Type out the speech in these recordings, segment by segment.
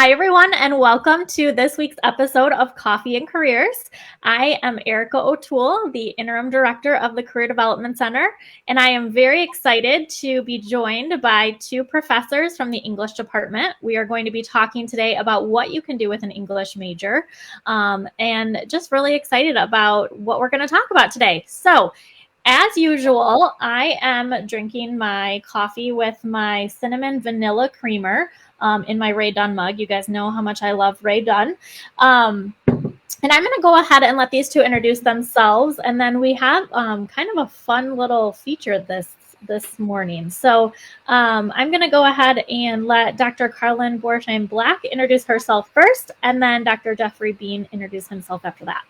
Hi, everyone, and welcome to this week's episode of Coffee and Careers. I am Erica O'Toole, the Interim Director of the Career Development Center, and I am very excited to be joined by two professors from the English department. We are going to be talking today about what you can do with an English major, and just really excited about what we're going to talk about today. So, as usual, I am drinking my coffee with my cinnamon vanilla creamer in my Rae Dunn mug. You guys know how much I love Rae Dunn. And I'm going to go ahead and let these two introduce themselves. And then we have kind of a fun little feature this morning. So I'm going to go ahead and let Dr. Carlin Borsheim-Black introduce herself first, and then Dr. Jeffrey Bean introduce himself after that.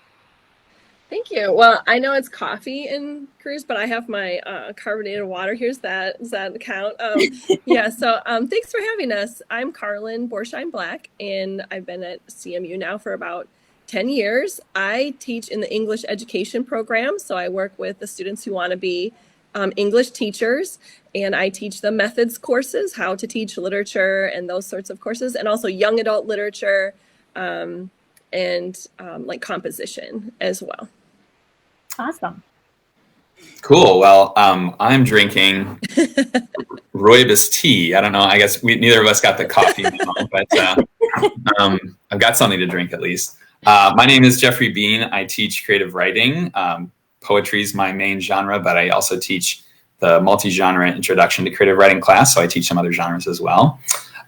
Thank you. Well, I know it's coffee in careers, but I have my carbonated water. Does that count? Thanks for having us. I'm Carlin Borsheim-Black, and I've been at CMU now for about 10 years. I teach in the English education program, so I work with the students who want to be English teachers, and I teach the methods courses, how to teach literature and those sorts of courses, and also young adult literature and like composition as well. Awesome. Cool. Well, I'm drinking rooibos tea. I don't know. I guess neither of us got the coffee, but I've got something to drink at least. My name is Jeffrey Bean. I teach creative writing. Poetry is my main genre, but I also teach the multi-genre introduction to creative writing class. So I teach some other genres as well.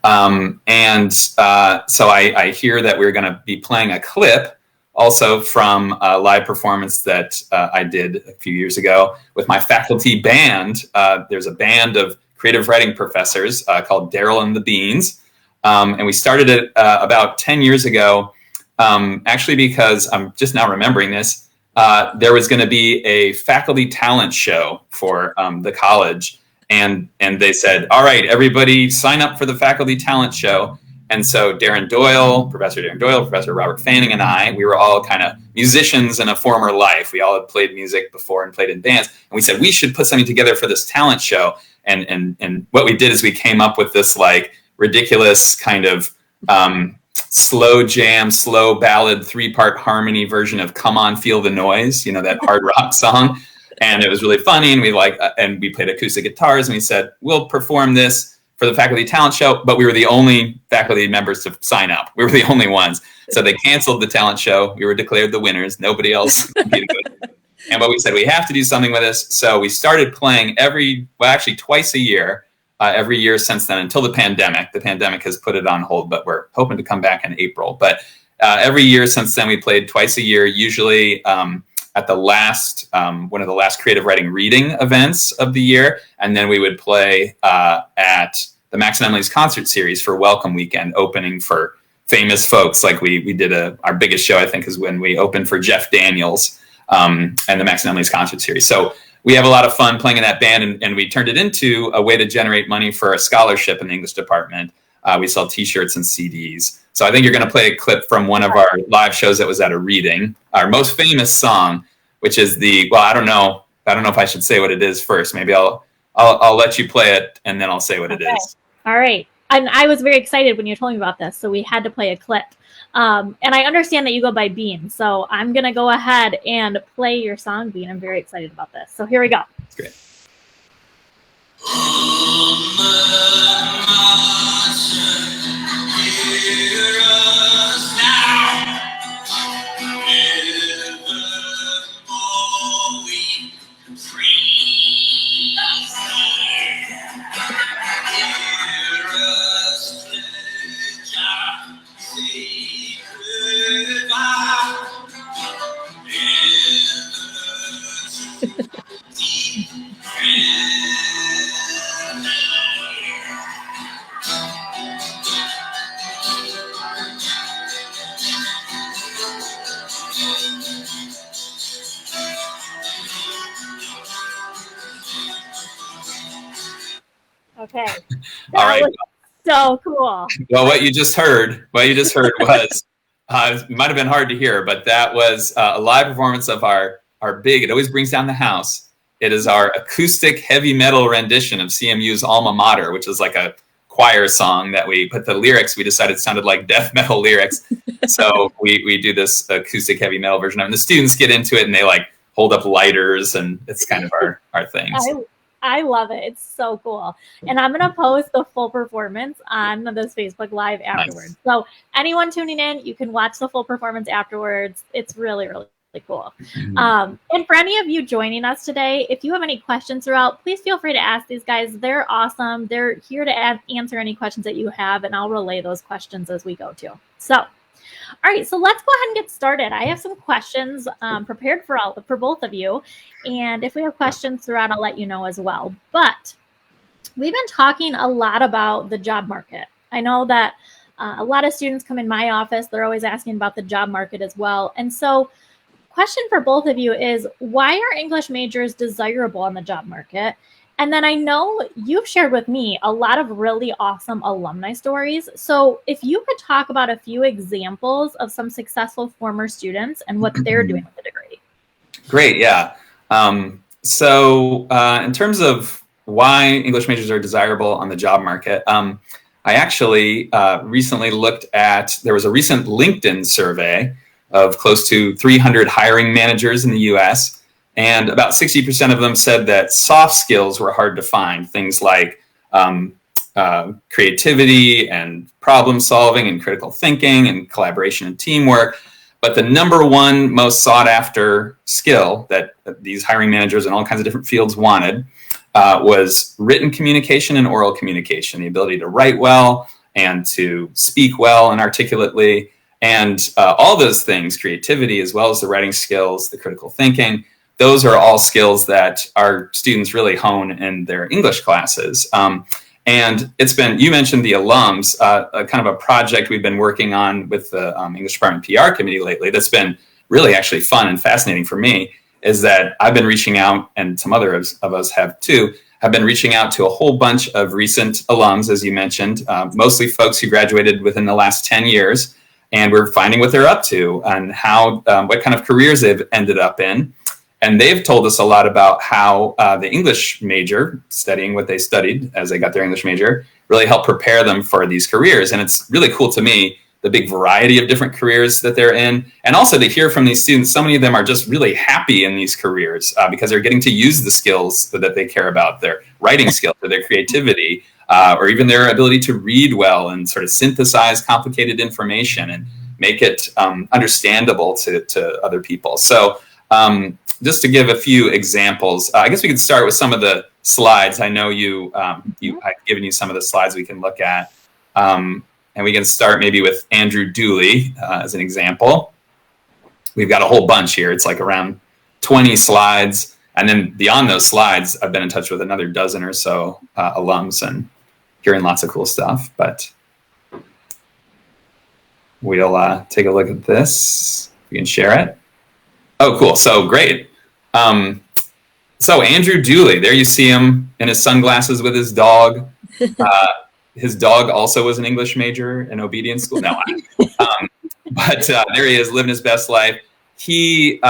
So I hear that we're going to be playing a clip also from a live performance that I did a few years ago with my faculty band. There's a band of creative writing professors called Daryl and the Beans. And we started it about 10 years ago, actually because I'm just now remembering this. There was going to be a faculty talent show for the college. And they said, all right, everybody sign up for the faculty talent show. And so Professor Darren Doyle, Professor Robert Fanning, and I, we were all kind of musicians in a former life. We all had played music before and played in bands. And we said, we should put something together for this talent show. And what we did is we came up with this like ridiculous kind of slow jam, slow ballad, 3-part harmony version of Come On, Feel the Noise, that hard rock song. And it was really funny. And we played acoustic guitars, and we said, we'll perform this for the faculty talent show, but we were the only faculty members to sign up. We were the only ones. So they canceled the talent show. We were declared the winners. Nobody else competed with it. But we said, we have to do something with this. So we started playing twice a year, every year since then, until the pandemic. The pandemic has put it on hold, but we're hoping to come back in April. But every year since then, we played twice a year, usually at the last one of the last creative writing reading events of the year, and then we would play at the Max and Emily's concert series for Welcome Weekend, opening for famous folks. Like we did our biggest show, I think, is when we opened for Jeff Daniels and the Max and Emily's concert series. So we have a lot of fun playing in that band, and we turned it into a way to generate money for a scholarship in the English department. We sell T-shirts and CDs. So I think you're going to play a clip from one of our live shows that was at a reading. Our most famous song, which is I don't know if I should say what it is first. Maybe I'll let you play it, and then I'll say what it is. All right. And I was very excited when you told me about this, so we had to play a clip. And I understand that you go by Bean, so I'm going to go ahead and play your song, Bean. I'm very excited about this. So here we go. That's great. Okay. All right. So cool. Well, what you just heard was, it might have been hard to hear, but that was a live performance of our big, it always brings down the house. It is our acoustic heavy metal rendition of CMU's alma mater, which is like a choir song that we put the lyrics, we decided sounded like death metal lyrics. So we do this acoustic heavy metal version of it. And the students get into it and they like hold up lighters, and it's kind of our thing. I love it. It's so cool. And I'm going to post the full performance on this Facebook Live afterwards. Nice. So anyone tuning in, you can watch the full performance afterwards. It's really, really cool. Mm-hmm. And for any of you joining us today, if you have any questions throughout, please feel free to ask these guys. They're awesome. They're here to answer any questions that you have, and I'll relay those questions as we go too. So, all right, so let's go ahead and get started. I have some questions prepared for both of you. And if we have questions throughout, I'll let you know as well. But we've been talking a lot about the job market. I know that a lot of students come in my office. They're always asking about the job market as well. And so question for both of you is, why are English majors desirable in the job market? And then I know you've shared with me a lot of really awesome alumni stories. So if you could talk about a few examples of some successful former students and what they're doing with the degree. Great, yeah. So in terms of why English majors are desirable on the job market, I actually recently looked at, there was a recent LinkedIn survey of close to 300 hiring managers in the US. And about 60% of them said that soft skills were hard to find. Things like creativity and problem solving and critical thinking and collaboration and teamwork. But the number one most sought after skill that these hiring managers in all kinds of different fields wanted was written communication and oral communication, the ability to write well and to speak well and articulately. And all those things, creativity as well as the writing skills, the critical thinking, those are all skills that our students really hone in their English classes. And it's been, you mentioned the alums, kind of a project we've been working on with the English Department PR committee lately that's been really actually fun and fascinating for me, is that I've been reaching out, and some others of us have too, have been reaching out to a whole bunch of recent alums, as you mentioned, mostly folks who graduated within the last 10 years. And we're finding what they're up to and how, what kind of careers they've ended up in. And they've told us a lot about how the English major, studying what they studied as they got their English major, really helped prepare them for these careers. And it's really cool to me, the big variety of different careers that they're in. And also to hear from these students, so many of them are just really happy in these careers because they're getting to use the skills that they care about, their writing skills or their creativity, or even their ability to read well and sort of synthesize complicated information and make it understandable to other people. So just to give a few examples, I guess we could start with some of the slides. I know I've given you some of the slides we can look at. And we can start maybe with Andrew Dooley as an example. We've got a whole bunch here. It's like around 20 slides. And then beyond those slides, I've been in touch with another dozen or so alums and hearing lots of cool stuff. But we'll take a look at this. We can share it. Oh, cool. So great. So Andrew Dooley, there you see him in his sunglasses with his dog. His dog also was an English major in obedience school. No, but there he is, living his best life. He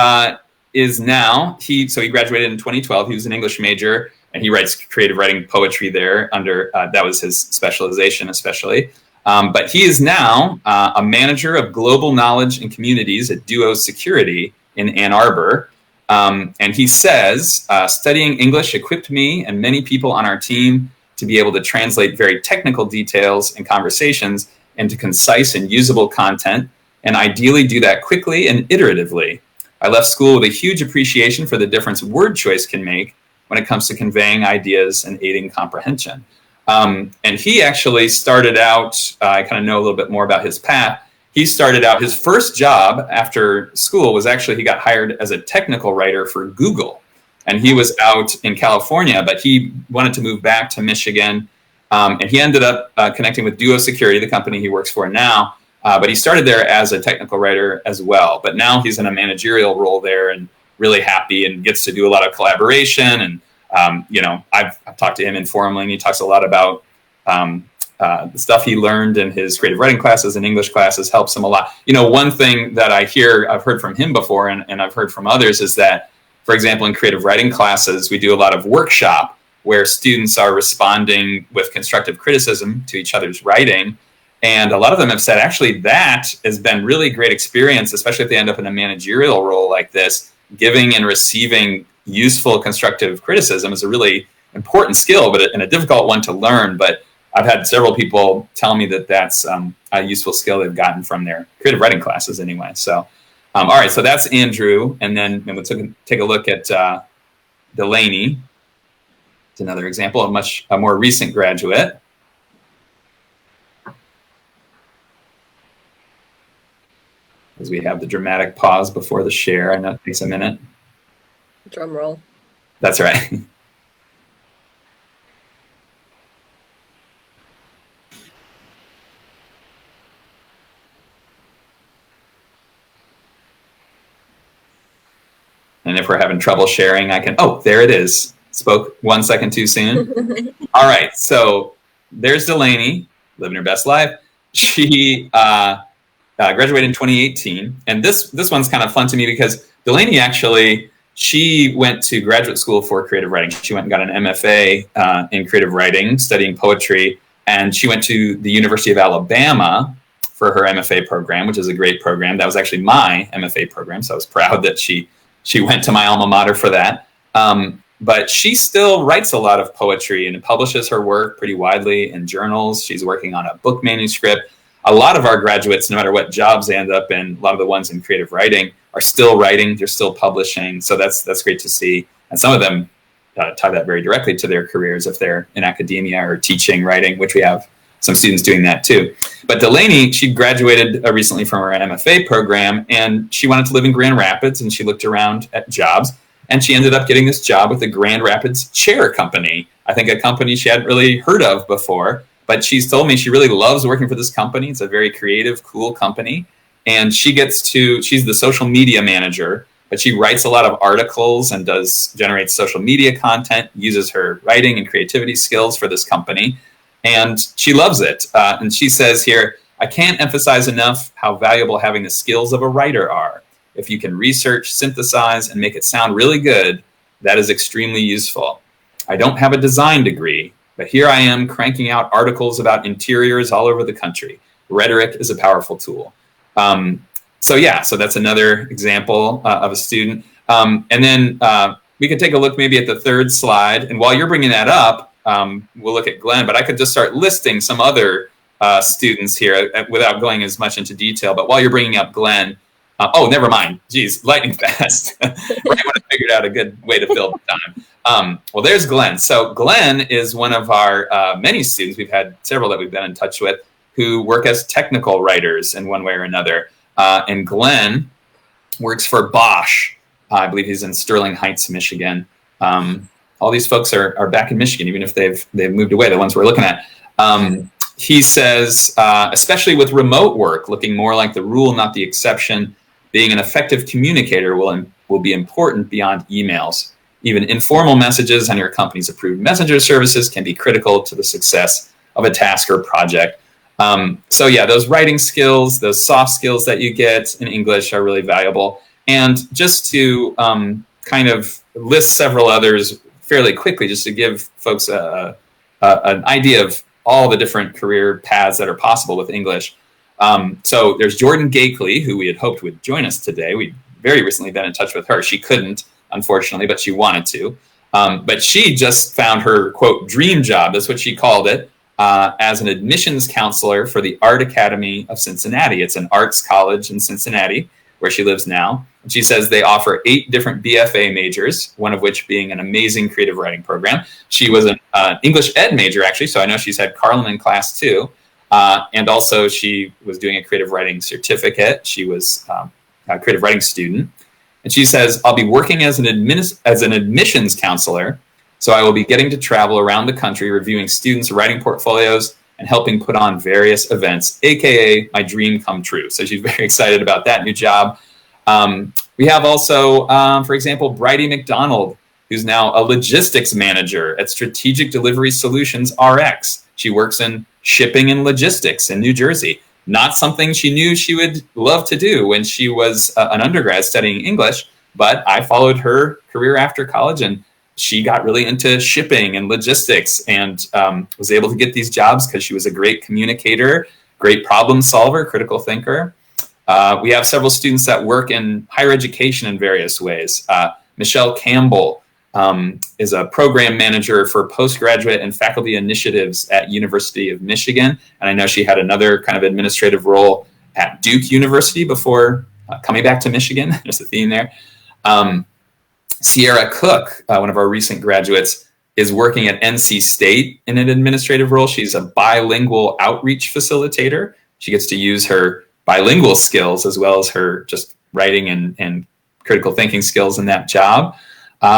is now, he graduated in 2012. He was an English major, and he writes creative writing poetry there under, that was his specialization especially. But he is now a manager of global knowledge and communities at Duo Security in Ann Arbor. And he says, studying English equipped me and many people on our team to be able to translate very technical details and conversations into concise and usable content, and ideally do that quickly and iteratively. I left school with a huge appreciation for the difference word choice can make when it comes to conveying ideas and aiding comprehension. And he actually started out, I kind of know a little bit more about his path. He started out, his first job after school was actually, he got hired as a technical writer for Google. And he was out in California, but he wanted to move back to Michigan. And he ended up connecting with Duo Security, the company he works for now. But he started there as a technical writer as well. But now he's in a managerial role there and really happy and gets to do a lot of collaboration. And, I've talked to him informally, and he talks a lot about the stuff he learned in his creative writing classes and English classes helps him a lot. One thing that I've heard from him before, and I've heard from others, is that, for example, in creative writing classes, we do a lot of workshop. where students are responding with constructive criticism to each other's writing. And a lot of them have said, actually, that has been really great experience, especially if they end up in a managerial role like this. Giving and receiving useful constructive criticism is a really important skill, but a difficult one to learn. But I've had several people tell me that that's a useful skill they've gotten from their creative writing classes anyway. So, all right, so that's Andrew. And then we'll take a look at Delaney. It's another example of a more recent graduate. As we have the dramatic pause before the share. I know it takes a minute. Drum roll. That's right. And if we're having trouble sharing, I can, oh, there it is. Spoke 1 second too soon. All right, so there's Delaney, living her best life. She graduated in 2018. And this one's kind of fun to me because Delaney actually, she went to graduate school for creative writing. She went and got an MFA in creative writing, studying poetry. And she went to the University of Alabama for her MFA program, which is a great program. That was actually my MFA program. So I was proud that she went to my alma mater for that. But she still writes a lot of poetry and publishes her work pretty widely in journals. She's working on a book manuscript. A lot of our graduates, no matter what jobs they end up in, a lot of the ones in creative writing are still writing, they're still publishing. So that's great to see. And some of them tie that very directly to their careers if they're in academia or teaching writing, which we have some students doing that too. But Delaney, she graduated recently from her MFA program, and she wanted to live in Grand Rapids, and she looked around at jobs, and she ended up getting this job with the Grand Rapids Chair Company. I think a company she hadn't really heard of before, but she's told me she really loves working for this company. It's a very creative, cool company. And she's the social media manager, but she writes a lot of articles and generates social media content, uses her writing and creativity skills for this company. And she loves it. And she says here, I can't emphasize enough how valuable having the skills of a writer are. If you can research, synthesize, and make it sound really good, that is extremely useful. I don't have a design degree, but here I am cranking out articles about interiors all over the country. Rhetoric is a powerful tool. So that's another example of a student. And then we could take a look maybe at the third slide. And while you're bringing that up, we'll look at Glenn, but I could just start listing some other students here without going as much into detail. But while you're bringing up Glenn, oh, never mind. Geez, lightning fast. Right when I figured out a good way to fill the time. Well, there's Glenn. So Glenn is one of our many students. We've had several that we've been in touch with who work as technical writers in one way or another. And Glenn works for Bosch. I believe he's in Sterling Heights, Michigan. All these folks are back in Michigan, even if they've moved away, the ones we're looking at. He says, especially with remote work, looking more like the rule, not the exception, being an effective communicator will be important beyond emails. Even informal messages on your company's approved messenger services can be critical to the success of a task or project. Those writing skills, those soft skills that you get in English are really valuable. And just to kind of list several others fairly quickly, just to give folks an idea of all the different career paths that are possible with English. So there's Jordan Gakely, who we had hoped would join us today. We'd very recently been in touch with her. She couldn't, unfortunately, but she wanted to. But she just found her, quote, dream job, that's what she called it, as an admissions counselor for the Art Academy of Cincinnati. It's an arts college in Cincinnati, where she lives now. And she says they offer 8 different BFA majors, one of which being an amazing creative writing program. She was an English ed major, actually, so I know she's had Carlin in class too. And also she was doing a creative writing certificate. She was a creative writing student. And she says, I'll be working as an admissions counselor, so I will be getting to travel around the country, reviewing students' writing portfolios and helping put on various events, AKA my dream come true. So she's very excited about that new job. We have also, for example, Bridie McDonald, who's now a logistics manager at Strategic Delivery Solutions RX. She works in shipping and logistics in New Jersey. Not something she knew she would love to do when she was an undergrad studying English, but I followed her career after college, and she got really into shipping and logistics and was able to get these jobs because she was a great communicator, great problem solver, critical thinker. We have several students that work in higher education in various ways. Michelle Campbell is a program manager for postgraduate and faculty initiatives at University of Michigan. And I know she had another kind of administrative role at Duke University before coming back to Michigan. There's a theme there. Sierra Cook, one of our recent graduates, is working at NC State in an administrative role. She's a bilingual outreach facilitator. She gets to use her bilingual skills as well as her just writing and critical thinking skills in that job.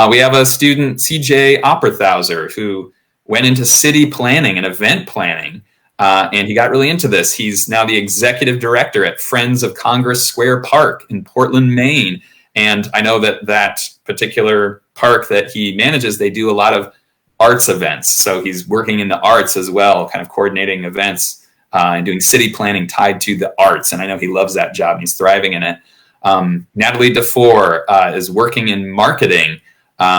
We have a student, CJ Opperthauser, who went into city planning and event planning, and he got really into this. He's now the executive director at Friends of Congress Square Park in Portland, Maine. And I know that that particular park that he manages, they do a lot of arts events. So he's working in the arts as well, kind of coordinating events and doing city planning tied to the arts. And I know he loves that job and he's thriving in it. Natalie DeFore is working in marketing.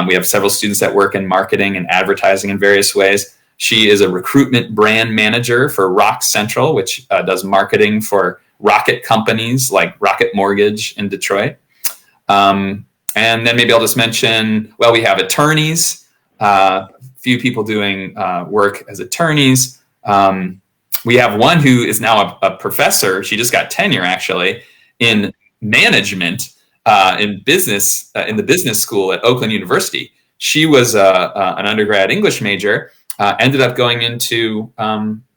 We have several students that work in marketing and advertising in various ways. She is a recruitment brand manager for Rock Central, which does marketing for rocket companies like Rocket Mortgage in Detroit. And then maybe I'll just mention, well, we have attorneys, few people doing work as attorneys. We have one who is now a professor. She just got tenure actually in management in business in the business school at Oakland University. She was an undergrad English major, ended up going into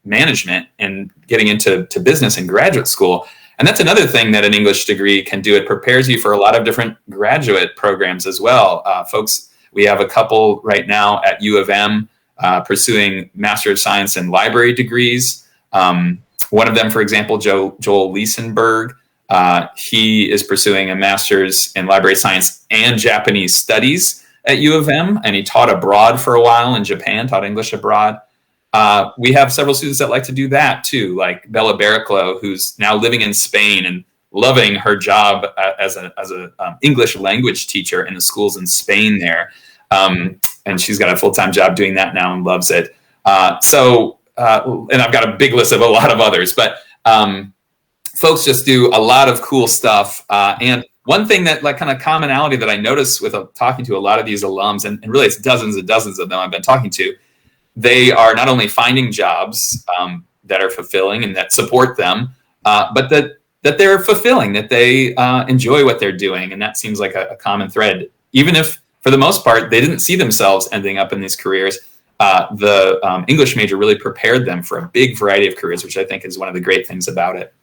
management and getting into business in graduate school. And that's another thing that an English degree can do. It prepares you for a lot of different graduate programs as well. Folks, we have a couple right now at U of M pursuing Master of Science in Library degrees. One of them, for example, Joel Liesenberg, he is pursuing a Master's in Library Science and Japanese Studies at U of M, and he taught abroad for a while in Japan, taught English abroad. We have several students that like to do that too, like Bella Barraclough, who's now living in Spain and loving her job as an English language teacher in the schools in Spain there. And she's got a full-time job doing that now and loves it. And I've got a big list of a lot of others, but folks just do a lot of cool stuff. And one thing that like kind of commonality that I notice with talking to a lot of these alums, and really it's dozens and dozens of them I've been talking to, they are not only finding jobs that are fulfilling and that support them, but that they're fulfilling, that they enjoy what they're doing. And that seems like a common thread. Even if, for the most part, they didn't see themselves ending up in these careers, the English major really prepared them for a big variety of careers, which I think is one of the great things about it.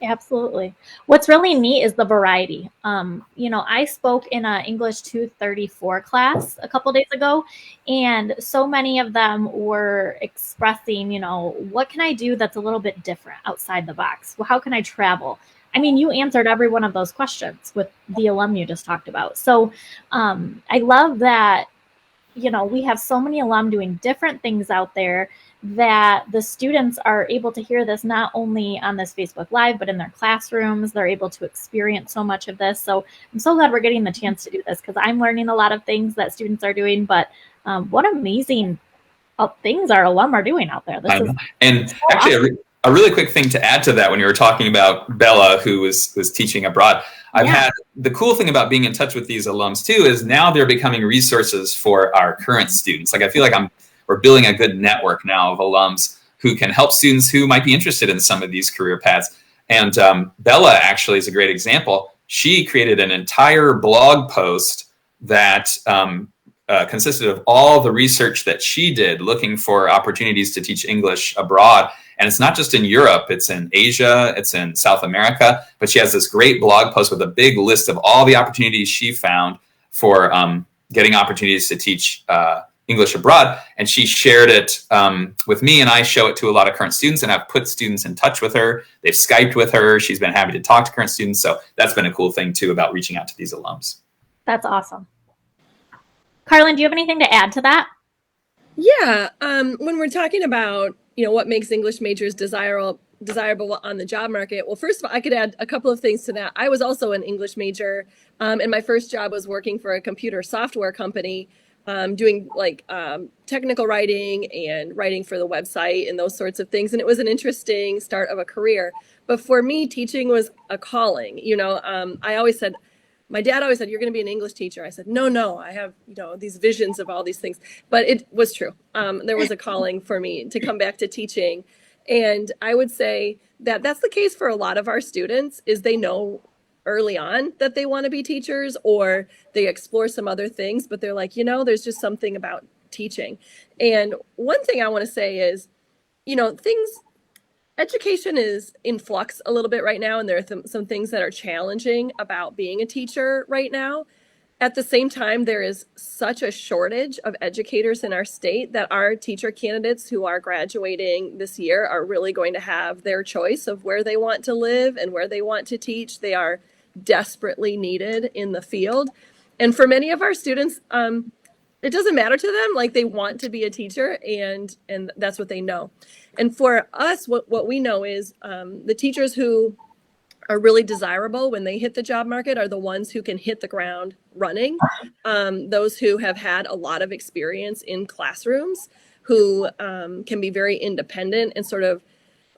Absolutely. What's really neat is the variety. I spoke in an English 234 class a couple days ago, and so many of them were expressing, what can I do that's a little bit different outside the box? Well, how can I travel? I mean, you answered every one of those questions with the alum you just talked about. So I love that, we have so many alum doing different things out there that the students are able to hear this not only on this Facebook Live, but in their classrooms. They're able to experience so much of this. So I'm so glad we're getting the chance to do this because I'm learning a lot of things that students are doing, but what amazing things our alum are doing out there. And so actually, awesome. A really quick thing to add to that when you were talking about Bella, who was teaching abroad, I've had the cool thing about being in touch with these alums too, is now they're becoming resources for our current students. Like I feel like we're building a good network now of alums who can help students who might be interested in some of these career paths. And Bella actually is a great example. She created an entire blog post that consisted of all the research that she did looking for opportunities to teach English abroad. And it's not just in Europe, it's in Asia, it's in South America, but she has this great blog post with a big list of all the opportunities she found for getting opportunities to teach English abroad. And she shared it with me, and I show it to a lot of current students, and I've put students in touch with her. They've Skyped with her. She's been happy to talk to current students. So that's been a cool thing too about reaching out to these alums. That's awesome. Carlin, do you have anything to add to that? Yeah. When we're talking about, what makes English majors desirable on the job market. Well, first of all, I could add a couple of things to that. I was also an English major, and my first job was working for a computer software company. doing like technical writing and writing for the website and those sorts of things. And it was an interesting start of a career. But for me, teaching was a calling. I always said, my dad always said, you're going to be an English teacher. I said, no, I have, these visions of all these things. But it was true. There was a calling for me to come back to teaching. And I would say that that's the case for a lot of our students, is they know early on that they want to be teachers, or they explore some other things, but they're like, there's just something about teaching. And one thing I want to say is, education is in flux a little bit right now, and there are some things that are challenging about being a teacher right now. At the same time, there is such a shortage of educators in our state that our teacher candidates who are graduating this year are really going to have their choice of where they want to live and where they want to teach. They are desperately needed in the field. And for many of our students, it doesn't matter to them. Like, they want to be a teacher, and that's what they know. And for us, what we know is the teachers who are really desirable when they hit the job market are the ones who can hit the ground running. Those who have had a lot of experience in classrooms, who can be very independent and sort of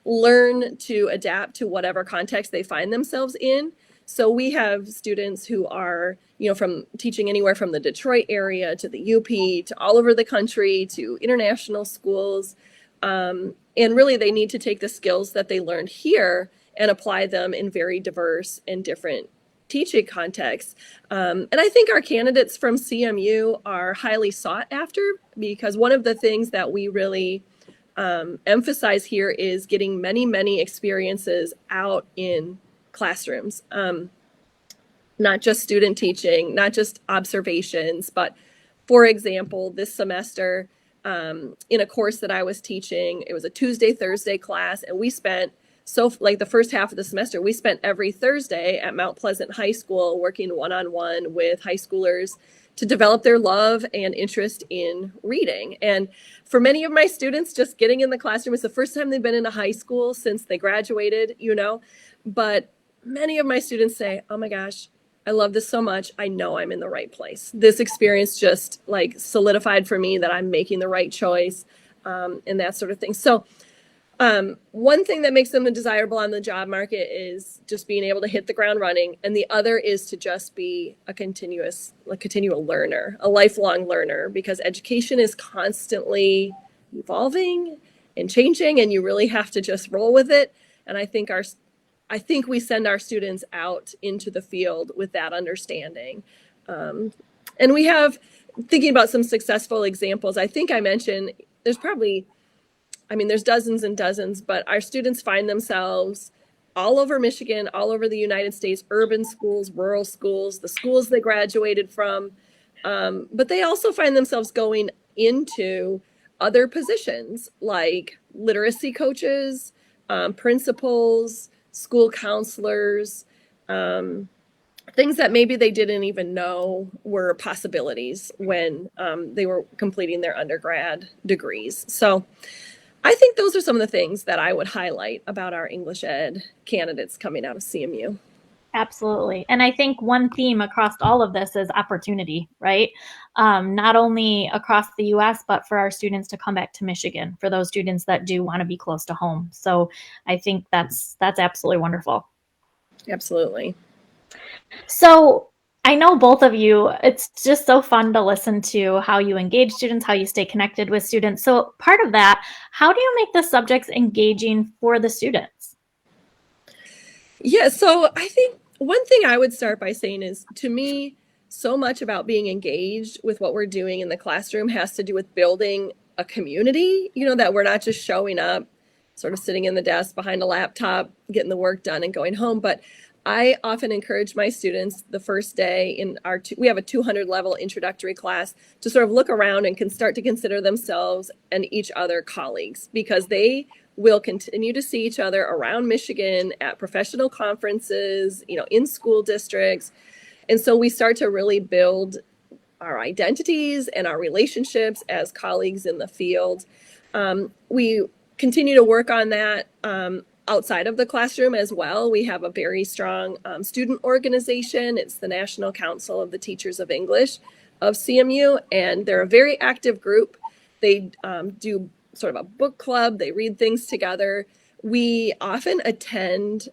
learn to adapt to whatever context they find themselves in. So we have students who are, from teaching anywhere from the Detroit area to the UP to all over the country to international schools. And really, they need to take the skills that they learned here and apply them in very diverse and different teaching contexts. And I think our candidates from CMU are highly sought after, because one of the things that we really emphasize here is getting many, many experiences out in classrooms, not just student teaching, not just observations, but for example, this semester in a course that I was teaching, it was a Tuesday, Thursday class, and we spent the first half of the semester, we spent every Thursday at Mount Pleasant High School working one-on-one with high schoolers to develop their love and interest in reading. And for many of my students, just getting in the classroom is the first time they've been in a high school since they graduated, but many of my students say, oh my gosh, I love this so much. I know I'm in the right place. This experience just solidified for me that I'm making the right choice, and that sort of thing. So one thing that makes them desirable on the job market is just being able to hit the ground running. And the other is to just be a continual learner, a lifelong learner, because education is constantly evolving and changing, and you really have to just roll with it. And I think we send our students out into the field with that understanding. And we have, thinking about some successful examples, I think I mentioned there's dozens and dozens, but our students find themselves all over Michigan, all over the United States, urban schools, rural schools, the schools they graduated from. But they also find themselves going into other positions like literacy coaches, principals, school counselors, things that maybe they didn't even know were possibilities when they were completing their undergrad degrees. So I think those are some of the things that I would highlight about our English Ed candidates coming out of CMU. Absolutely. And I think one theme across all of this is opportunity, right? Not only across the US, but for our students to come back to Michigan, for those students that do want to be close to home. So I think that's absolutely wonderful. Absolutely. So I know both of you, it's just so fun to listen to how you engage students, how you stay connected with students. So part of that, how do you make the subjects engaging for the students? Yeah, so I think one thing I would start by saying is, to me, so much about being engaged with what we're doing in the classroom has to do with building a community, that we're not just showing up, sort of sitting in the desk behind a laptop, getting the work done and going home. But I often encourage my students the first day in we have a 200 level introductory class, to sort of look around and can start to consider themselves and each other colleagues, because they will continue to see each other around Michigan at professional conferences, in school districts. And so we start to really build our identities and our relationships as colleagues in the field. We continue to work on that outside of the classroom as well. We have a very strong student organization. It's the National Council of the Teachers of English, of CMU, and they're a very active group. They do sort of a book club. They read things together. We often attend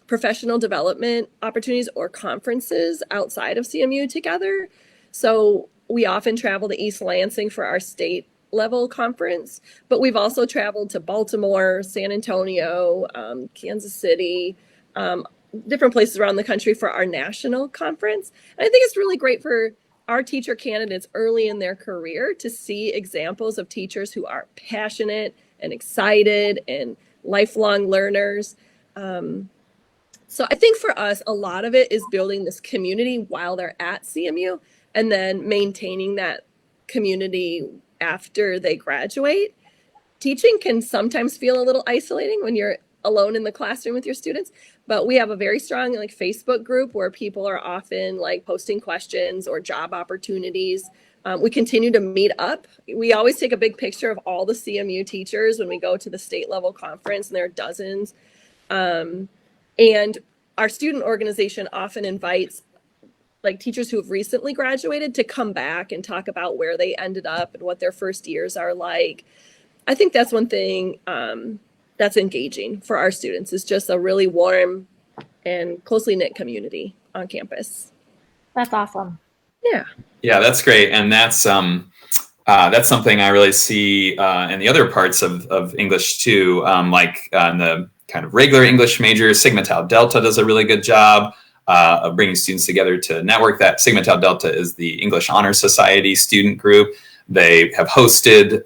professional development opportunities or conferences outside of CMU together. So we often travel to East Lansing for our state level conference, but we've also traveled to Baltimore, San Antonio, Kansas City, different places around the country for our national conference. And I think it's really great for our teacher candidates early in their career to see examples of teachers who are passionate and excited and lifelong learners. So I think for us, a lot of it is building this community while they're at CMU and then maintaining that community after they graduate. Teaching can sometimes feel a little isolating when you're alone in the classroom with your students, but we have a very strong like Facebook group where people are often like posting questions or job opportunities. We continue to meet up. We always take a big picture of all the CMU teachers when we go to the state level conference, and there are dozens. And our student organization often invites like teachers who have recently graduated to come back and talk about where they ended up and what their first years are like. I think that's one thing that's engaging for our students, is just a really warm and closely knit community on campus. That's awesome. Yeah, that's great. And that's something I really see in the other parts of English too, like in the kind of regular English majors. Sigma Tau Delta does a really good job of bringing students together to network. That Sigma Tau Delta is the English Honor Society student group. They have hosted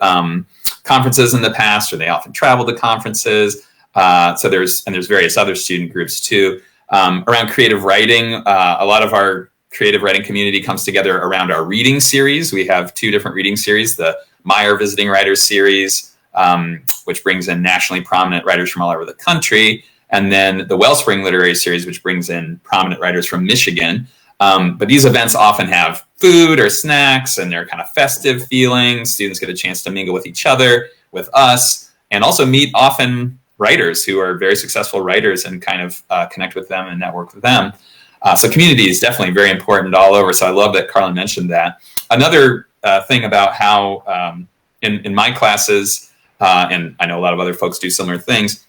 conferences in the past, or they often travel to conferences. So there's various other student groups too. Around creative writing, a lot of our creative writing community comes together around our reading series. We have 2 different reading series: the Meyer Visiting Writers series, which brings in nationally prominent writers from all over the country, and then the Wellspring Literary Series, which brings in prominent writers from Michigan. But these events often have food or snacks, and they're kind of festive feeling. Students get a chance to mingle with each other, with us, and also meet often writers who are very successful writers and kind of connect with them and network with them. So community is definitely very important all over. So I love that Carlin mentioned that. Another thing about how in my classes, and I know a lot of other folks do similar things,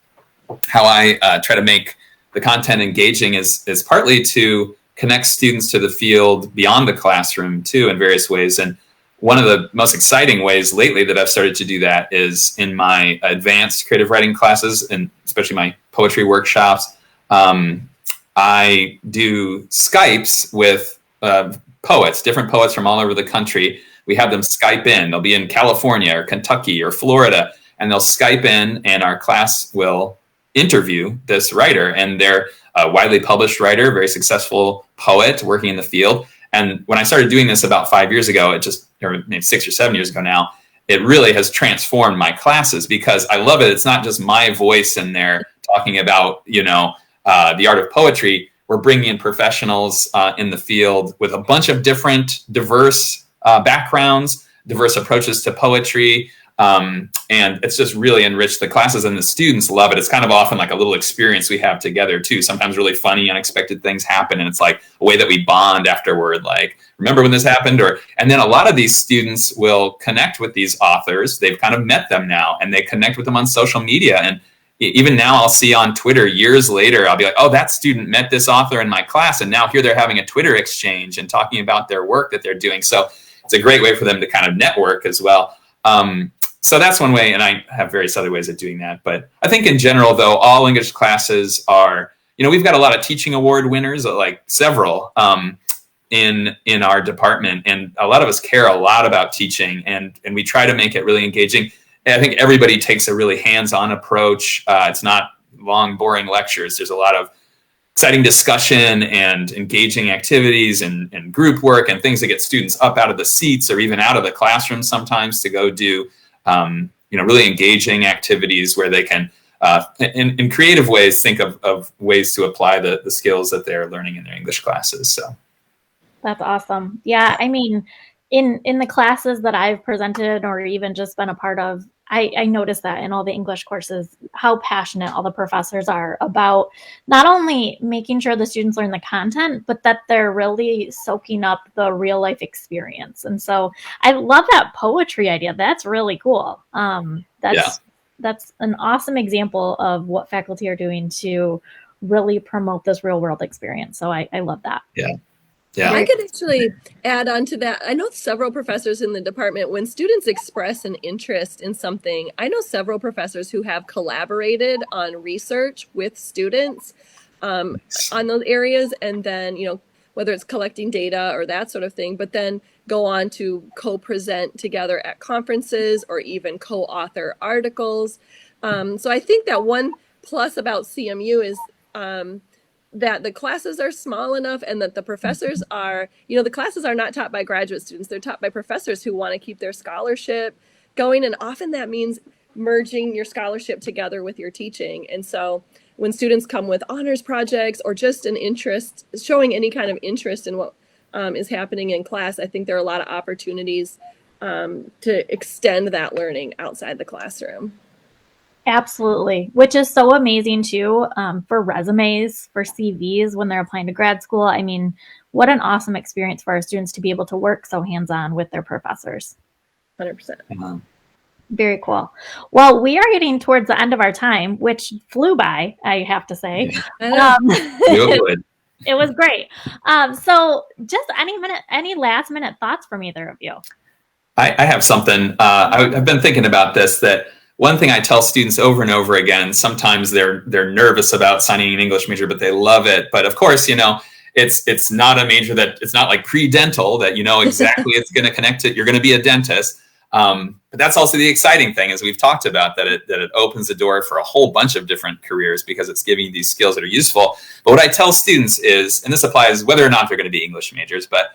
how I try to make the content engaging is partly to connect students to the field beyond the classroom too in various ways. And one of the most exciting ways lately that I've started to do that is in my advanced creative writing classes, and especially my poetry workshops. I do Skypes with poets, different poets from all over the country. We have them Skype in. They'll be in California or Kentucky or Florida, and they'll Skype in, and our class will interview this writer. And they're a widely published writer, very successful poet working in the field. And when I started doing this about 5 years ago, or maybe 6 or 7 years ago now, it really has transformed my classes, because I love it. It's not just my voice in there talking about, the art of poetry. We're bringing in professionals in the field with a bunch of different diverse backgrounds, diverse approaches to poetry. And it's just really enriched the classes, and the students love it. It's kind of often like a little experience we have together too. Sometimes really funny, unexpected things happen, and it's like a way that we bond afterward. Like, remember when this happened? And then a lot of these students will connect with these authors. They've kind of met them now, and they connect with them on social media. And even now I'll see on Twitter years later, I'll be like, oh, that student met this author in my class, and now here they're having a Twitter exchange and talking about their work that they're doing. So it's a great way for them to kind of network as well. So that's one way, and I have various other ways of doing that. But I think in general, though, all English classes are, we've got a lot of teaching award winners, like several in our department, and a lot of us care a lot about teaching, and we try to make it really engaging. And I think everybody takes a really hands-on approach. It's not long, boring lectures. There's a lot of exciting discussion and engaging activities and group work and things that get students up out of the seats or even out of the classroom sometimes to go do really engaging activities where they can, in creative ways, think of ways to apply the skills that they're learning in their English classes. So that's awesome. Yeah, I mean, in the classes that I've presented or even just been a part of, I noticed that in all the English courses, how passionate all the professors are about not only making sure the students learn the content, but that they're really soaking up the real life experience. And so I love that poetry idea. That's really cool. That's an awesome example of what faculty are doing to really promote this real world experience. So I love that. Yeah. I could actually add on to that. I know several professors in the department, when students express an interest in something, I know several professors who have collaborated on research with students on those areas. And then, whether it's collecting data or that sort of thing, but then go on to co-present together at conferences or even co-author articles. So I think that one plus about CMU is that the classes are small enough and that the professors are, the classes are not taught by graduate students. They're taught by professors who want to keep their scholarship going. And often that means merging your scholarship together with your teaching. And so when students come with honors projects or just an interest, showing any kind of interest in what is happening in class, I think there are a lot of opportunities to extend that learning outside the classroom. Absolutely, which is so amazing too, for resumes, for CVs when they're applying to grad school. I mean, what an awesome experience for our students to be able to work so hands-on with their professors. 100%. Very cool. Well, we are getting towards the end of our time, which flew by, I have to say. It was great. So just any last minute thoughts from either of you? I have something. I've been thinking about this, that one thing I tell students over and over again, sometimes they're nervous about signing an English major, but they love it. But of course, it's not a major it's not like pre-dental that exactly it's going to connect to, you're going to be a dentist. But that's also the exciting thing, as we've talked about, that it opens the door for a whole bunch of different careers because it's giving you these skills that are useful. But what I tell students is, and this applies whether or not they're going to be English majors, but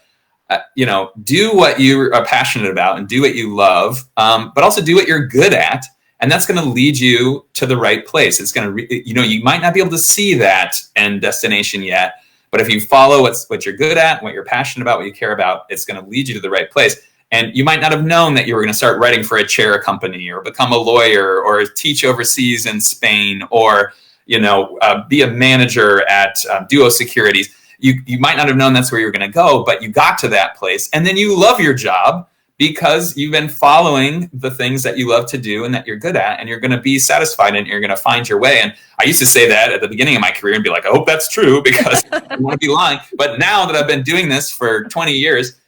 do what you are passionate about and do what you love, but also do what you're good at. And that's going to lead you to the right place. It's going to, you might not be able to see that end destination yet, but if you follow what you're good at, what you're passionate about, what you care about, it's going to lead you to the right place. And you might not have known that you were going to start writing for a chair company or become a lawyer or teach overseas in Spain or, be a manager at Duo Securities. You might not have known that's where you were going to go, but you got to that place. And then you love your job because you've been following the things that you love to do and that you're good at, and you're going to be satisfied and you're going to find your way. And I used to say that at the beginning of my career and be like, I hope that's true because I don't want to be lying. But now that I've been doing this for 20 years,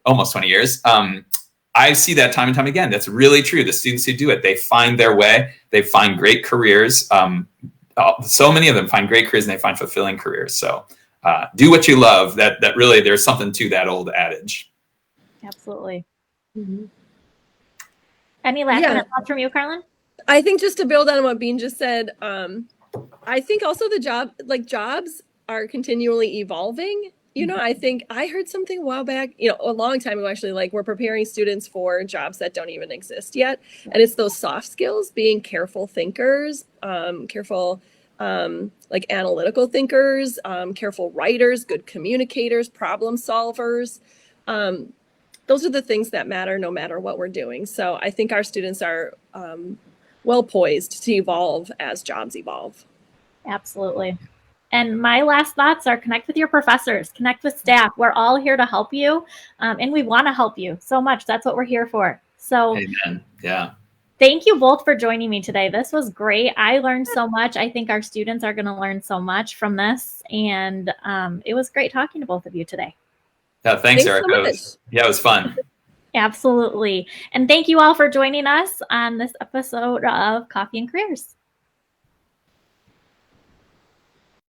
almost 20 years, I see that time and time again. That's really true. The students who do it, they find their way. They find great careers. So many of them find great careers and they find fulfilling careers. So do what you love. That really, there's something to that old adage. Absolutely. Mm-hmm. Any last minute thoughts from you, Carlin? I think just to build on what Bean just said, I think also jobs are continually evolving. I think I heard something a while back, a long time ago, actually, we're preparing students for jobs that don't even exist yet. And it's those soft skills, being careful thinkers, careful, analytical thinkers, careful writers, good communicators, problem solvers. Those are the things that matter no matter what we're doing. So I think our students are well poised to evolve as jobs evolve. Absolutely. And my last thoughts are connect with your professors, connect with staff. We're all here to help you. And we want to help you so much. That's what we're here for. So amen. Yeah. Thank you both for joining me today. This was great. I learned so much. I think our students are going to learn so much from this. And it was great talking to both of you today. Yeah, thanks Erica. So it was fun. Absolutely. And thank you all for joining us on this episode of Coffee and Careers.